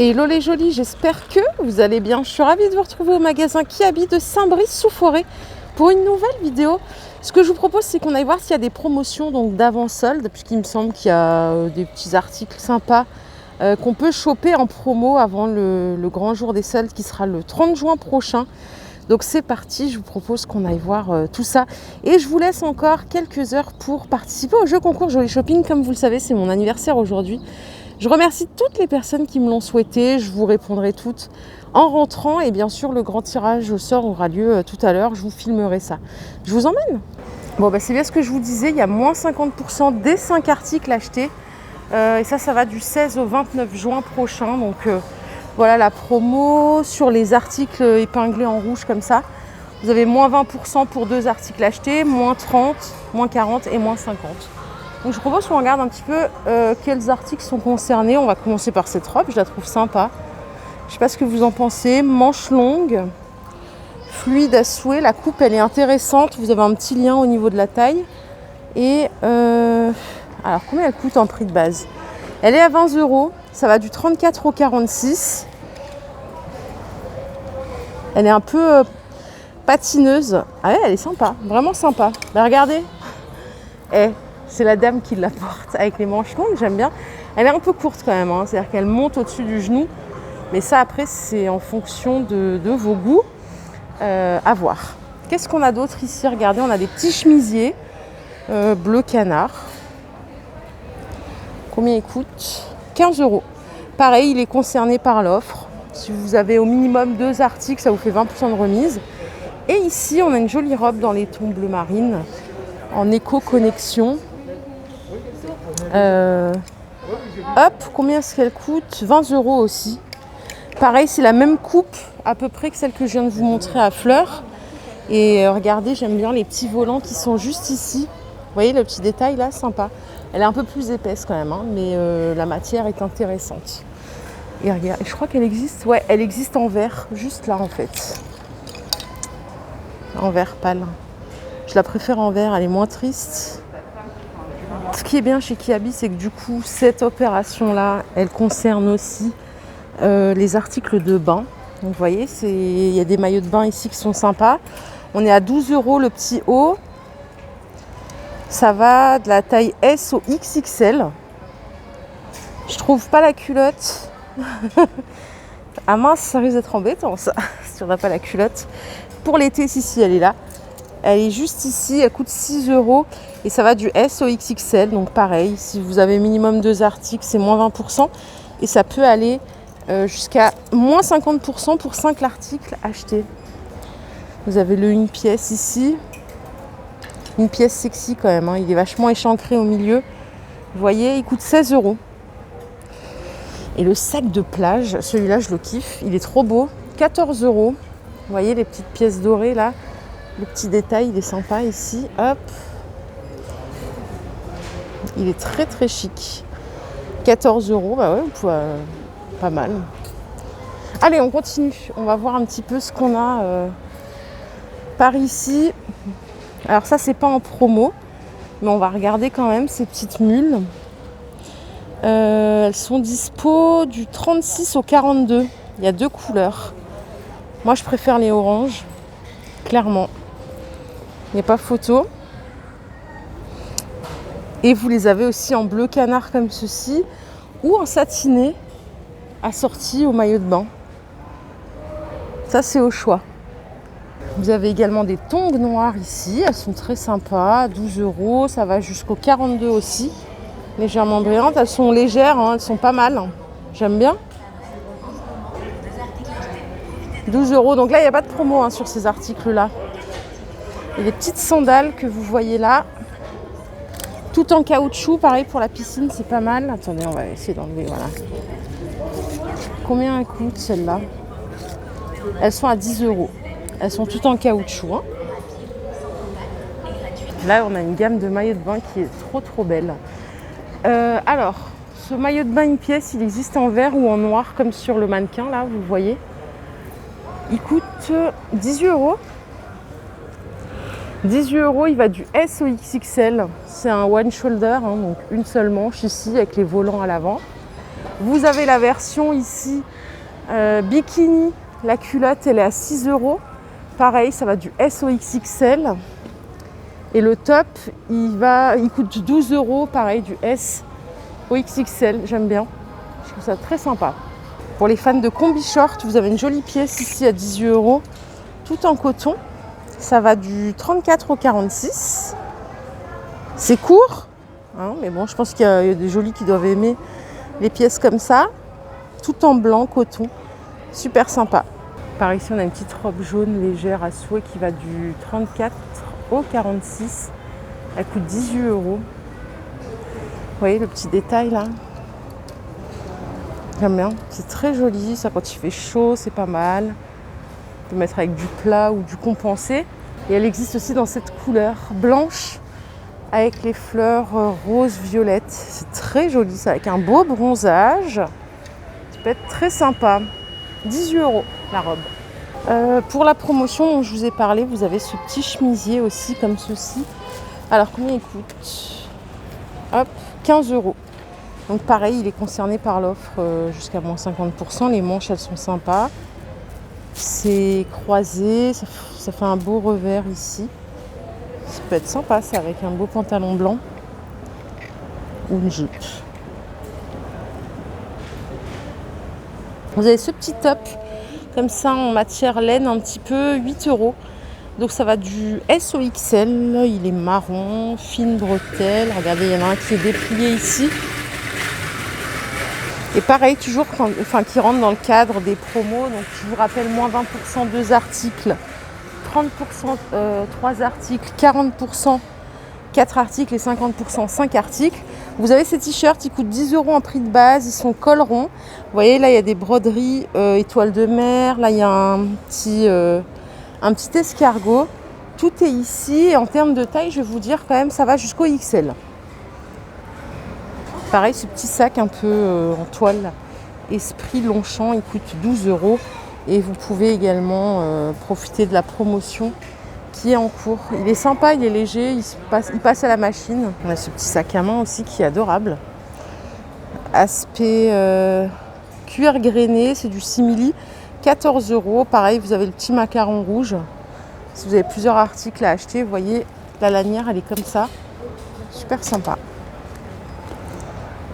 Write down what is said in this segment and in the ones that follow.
Hello les jolis, j'espère que vous allez bien. Je suis ravie de vous retrouver au magasin Kiabi de Saint-Brice-sous-Forêt pour une nouvelle vidéo. Ce que je vous propose, c'est qu'on aille voir s'il y a des promotions donc d'avant-solde, puisqu'il me semble qu'il y a des petits articles sympas qu'on peut choper en promo avant le grand jour des soldes qui sera le 30 juin prochain. Donc c'est parti, je vous propose qu'on aille voir tout ça. Et je vous laisse encore quelques heures pour participer au jeu concours Joli Shopping. Comme vous le savez, c'est mon anniversaire aujourd'hui. Je remercie toutes les personnes qui me l'ont souhaité. Je vous répondrai toutes en rentrant. Et bien sûr, le grand tirage au sort aura lieu tout à l'heure. Je vous filmerai ça. Je vous emmène. Bon, c'est bien ce que je vous disais. Il y a moins 50% des 5 articles achetés. Et ça va du 16 au 29 juin prochain. Donc voilà la promo sur les articles épinglés en rouge comme ça. Vous avez moins 20% pour 2 articles achetés, moins 30, moins 40 et moins 50. Donc je propose qu'on regarde un petit peu quels articles sont concernés. On va commencer par cette robe, je la trouve sympa. Je ne sais pas ce que vous en pensez. Manche longue, fluide à souhait. La coupe, elle est intéressante. Vous avez un petit lien au niveau de la taille. Et alors, combien elle coûte en prix de base? Elle est à 20 €. Ça va du 34 au 46. Elle est un peu patineuse. Ah ouais, elle est sympa. Vraiment sympa. Regardez. C'est la dame qui la porte avec les manches longues, j'aime bien. Elle est un peu courte quand même, c'est-à-dire qu'elle monte au-dessus du genou. Mais ça, après, c'est en fonction de vos goûts. À voir. Qu'est-ce qu'on a d'autre ici? Regardez, on a des petits chemisiers bleu canard. Combien il coûte? 15 €. Pareil, il est concerné par l'offre. Si vous avez au minimum 2 articles, ça vous fait 20% de remise. Et ici, on a une jolie robe dans les tons bleu marine, en éco-connexion. Combien est-ce qu'elle coûte? 20 € aussi. Pareil, c'est la même coupe à peu près que celle que je viens de vous montrer à fleurs. Et regardez, j'aime bien les petits volants qui sont juste ici. Vous voyez le petit détail là, sympa. Elle est un peu plus épaisse quand même, mais la matière est intéressante. Et regarde, je crois qu'elle existe. Ouais, elle existe en vert, juste là en fait. En vert pâle. Je la préfère en vert, elle est moins triste. Ce qui est bien chez Kiabi, c'est que du coup, cette opération-là, elle concerne aussi les articles de bain. Donc vous voyez, il y a des maillots de bain ici qui sont sympas. On est à 12 € le petit haut. Ça va de la taille S au XXL. Je trouve pas la culotte. Ah mince, ça risque d'être embêtant ça, si on n'a pas la culotte. Pour l'été, si, elle est là. Elle est juste ici, elle coûte 6 € et ça va du S au XXL. Donc pareil, si vous avez minimum 2 articles, c'est moins 20%. Et ça peut aller jusqu'à moins 50% pour 5 articles achetés. Vous avez le une pièce ici. Une pièce sexy quand même, il est vachement échancré au milieu. Vous voyez, il coûte 16 €. Et le sac de plage, celui-là je le kiffe, il est trop beau. 14 €. Vous voyez les petites pièces dorées là. Le petit détail, il est sympa ici. Hop. Il est très très chic. 14 €, bah ouais, pas mal. Allez, on continue. On va voir un petit peu ce qu'on a par ici. Alors ça, c'est pas en promo, mais on va regarder quand même ces petites mules. Elles sont dispo du 36 au 42. Il y a 2 couleurs. Moi, je préfère les oranges, clairement. Il n'y a pas photo. Et vous les avez aussi en bleu canard comme ceci, ou en satiné, assorti au maillot de bain. Ça, c'est au choix. Vous avez également des tongs noires ici, elles sont très sympas, 12 €, ça va jusqu'au 42 aussi, légèrement brillantes, elles sont légères, elles sont pas mal, j'aime bien. 12 €, donc là il n'y a pas de promo sur ces articles-là. Et les petites sandales que vous voyez là, tout en caoutchouc, pareil pour la piscine, c'est pas mal. Attendez, on va essayer d'enlever, voilà. Combien elles coûtent celles-là? Elles sont à 10 €. Elles sont toutes en caoutchouc. Là, on a une gamme de maillots de bain qui est trop belle. Alors, ce maillot de bain une pièce, il existe en vert ou en noir, comme sur le mannequin, là, vous voyez. Il coûte 18 €. 18 €, il va du S au XXL. C'est un one shoulder, donc une seule manche ici, avec les volants à l'avant. Vous avez la version ici bikini. La culotte, elle est à 6 €. Pareil, ça va du S au XXL. Et le top, il coûte 12 €. Pareil, du S au XXL. J'aime bien. Je trouve ça très sympa. Pour les fans de combi short, vous avez une jolie pièce ici à 18 €. Tout en coton. Ça va du 34 au 46. C'est court. Hein, mais bon, je pense qu'il y a des jolis qui doivent aimer les pièces comme ça. Tout en blanc, coton. Super sympa. Par ici, on a une petite robe jaune légère à souhait qui va du 34 au 46. Elle coûte 18 €. Vous voyez le petit détail là? J'aime bien. C'est très joli. Ça, quand il fait chaud, c'est pas mal. On peut mettre avec du plat ou du compensé. Et elle existe aussi dans cette couleur blanche avec les fleurs rose-violette. C'est très joli ça, avec un beau bronzage. Ça peut être très sympa. 18 € la robe. Pour la promotion dont je vous ai parlé, vous avez ce petit chemisier aussi comme ceci. Alors combien il coûte? Hop, 15 €. Donc pareil, il est concerné par l'offre jusqu'à moins 50%. Les manches, elles sont sympas. C'est croisé, ça fait un beau revers ici. Ça peut être sympa ça avec un beau pantalon blanc ou une jupe. Vous avez ce petit top comme ça en matière laine un petit peu, 8 €. Donc ça va du S au XL, il est marron, fine bretelle. Regardez, il y en a un qui est déplié ici. Et pareil, toujours qui rentre dans le cadre des promos. Donc je vous rappelle, moins 20% 2 articles, 30% 3 articles, 40% 4 articles et 50% 5 articles. Vous avez ces t-shirts, ils coûtent 10 € en prix de base, ils sont col rond. Vous voyez, là il y a des broderies étoiles de mer, là il y a un petit escargot. Tout est ici et en termes de taille, je vais vous dire quand même, ça va jusqu'au XL. Pareil, ce petit sac un peu en toile, Esprit Longchamp, il coûte 12 €. Et vous pouvez également profiter de la promotion qui est en cours. Il est sympa, il est léger, il passe à la machine. On a ce petit sac à main aussi qui est adorable. Aspect cuir grainé, c'est du simili, 14 €. Pareil, vous avez le petit macaron rouge. Si vous avez plusieurs articles à acheter, vous voyez, la lanière, elle est comme ça. Super sympa.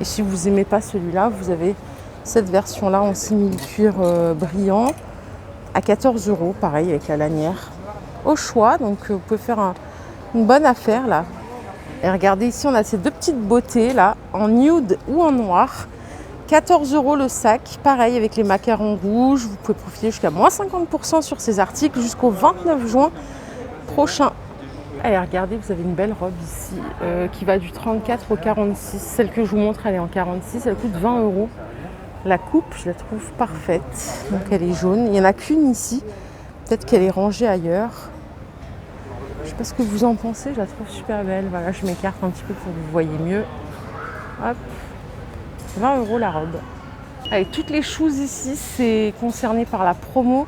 Et si vous n'aimez pas celui-là, vous avez cette version-là en simili-cuir brillant à 14 €, pareil, avec la lanière. Au choix, donc vous pouvez faire une bonne affaire là. Et regardez ici, on a ces deux petites beautés là, en nude ou en noir. 14 € le sac, pareil avec les macarons rouges. Vous pouvez profiter jusqu'à moins 50% sur ces articles jusqu'au 29 juin prochain. Allez, regardez, vous avez une belle robe ici qui va du 34 au 46. Celle que je vous montre, elle est en 46, elle coûte 20 €. La coupe, je la trouve parfaite. Donc elle est jaune. Il n'y en a qu'une ici. Peut-être qu'elle est rangée ailleurs. Je ne sais pas ce que vous en pensez, je la trouve super belle. Voilà, je m'écarte un petit peu pour que vous voyez mieux. Hop, 20 € la robe. Allez, toutes les choses ici, c'est concerné par la promo.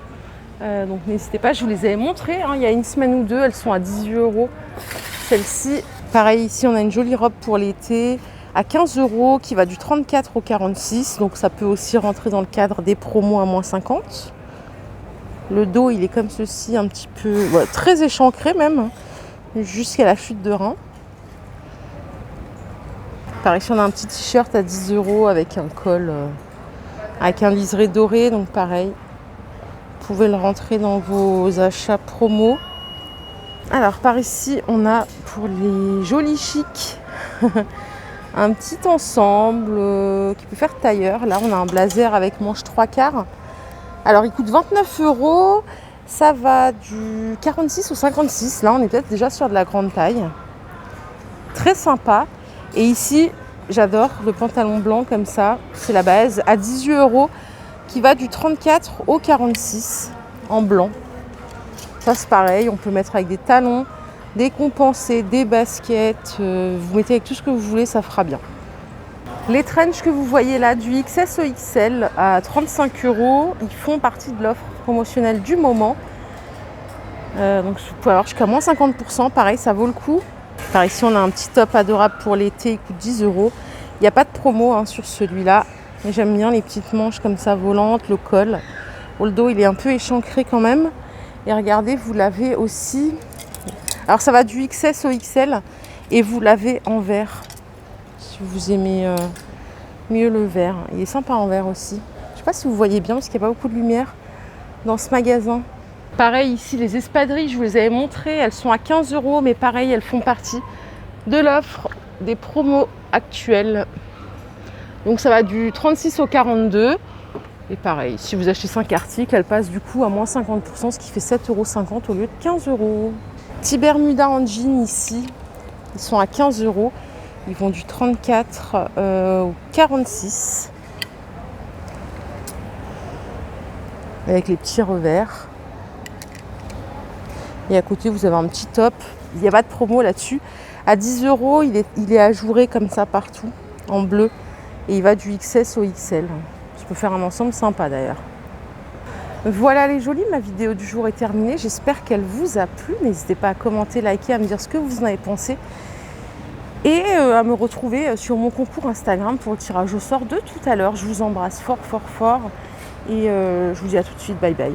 Donc n'hésitez pas, je vous les avais montrées il y a une semaine ou deux, elles sont à 18 €. Celle-ci, pareil, ici on a une jolie robe pour l'été à 15 € qui va du 34 au 46. Donc ça peut aussi rentrer dans le cadre des promos à moins 50. Le dos, il est comme ceci, un petit peu très échancré même, jusqu'à la chute de rein. Pareil, ici on a un petit t-shirt à 10 € avec un col, avec un liseré doré, donc pareil. Vous pouvez le rentrer dans vos achats promo. Alors par ici, on a pour les jolis chics un petit ensemble qui peut faire tailleur. Là, on a un blazer avec manche 3/4. Alors, il coûte 29 €. Ça va du 46 au 56. Là, on est peut-être déjà sur de la grande taille. Très sympa. Et ici, j'adore le pantalon blanc comme ça. C'est la base à 18 € qui va du 34 au 46 en blanc. Ça, c'est pareil. On peut mettre avec des talons, des compensés, des baskets. Vous mettez avec tout ce que vous voulez, ça fera bien. Les trench que vous voyez là, du XS au XL à 35 €, ils font partie de l'offre promotionnelle du moment. Donc vous pouvez avoir jusqu'à moins 50%, pareil, ça vaut le coup. Par ici, on a un petit top adorable pour l'été, il coûte 10 €. Il n'y a pas de promo sur celui-là. Mais j'aime bien les petites manches comme ça volantes, le col. Bon, le dos il est un peu échancré quand même. Et regardez, vous l'avez aussi. Alors ça va du XS au XL et vous l'avez en vert. Si vous aimez mieux le vert. Il est sympa en vert aussi. Je ne sais pas si vous voyez bien parce qu'il n'y a pas beaucoup de lumière dans ce magasin. Pareil ici, les espadrilles, je vous les avais montrées. Elles sont à 15 €, mais pareil, elles font partie de l'offre des promos actuelles. Donc ça va du 36 au 42. Et pareil, si vous achetez 5 articles, elles passent du coup à moins 50%, ce qui fait 7,50 € au lieu de 15 €. Petits Bermudas en jean ici, ils sont à 15 €. Ils vont du 34 au 46. Avec les petits revers. Et à côté, vous avez un petit top. Il n'y a pas de promo là-dessus. À 10 €, il est ajouré comme ça partout, en bleu. Et il va du XS au XL. Je peux faire un ensemble sympa d'ailleurs. Voilà les jolis, ma vidéo du jour est terminée. J'espère qu'elle vous a plu. N'hésitez pas à commenter, liker, à me dire ce que vous en avez pensé. Et à me retrouver sur mon concours Instagram pour le tirage au sort de tout à l'heure. Je vous embrasse fort, fort, fort. Et je vous dis à tout de suite. Bye bye.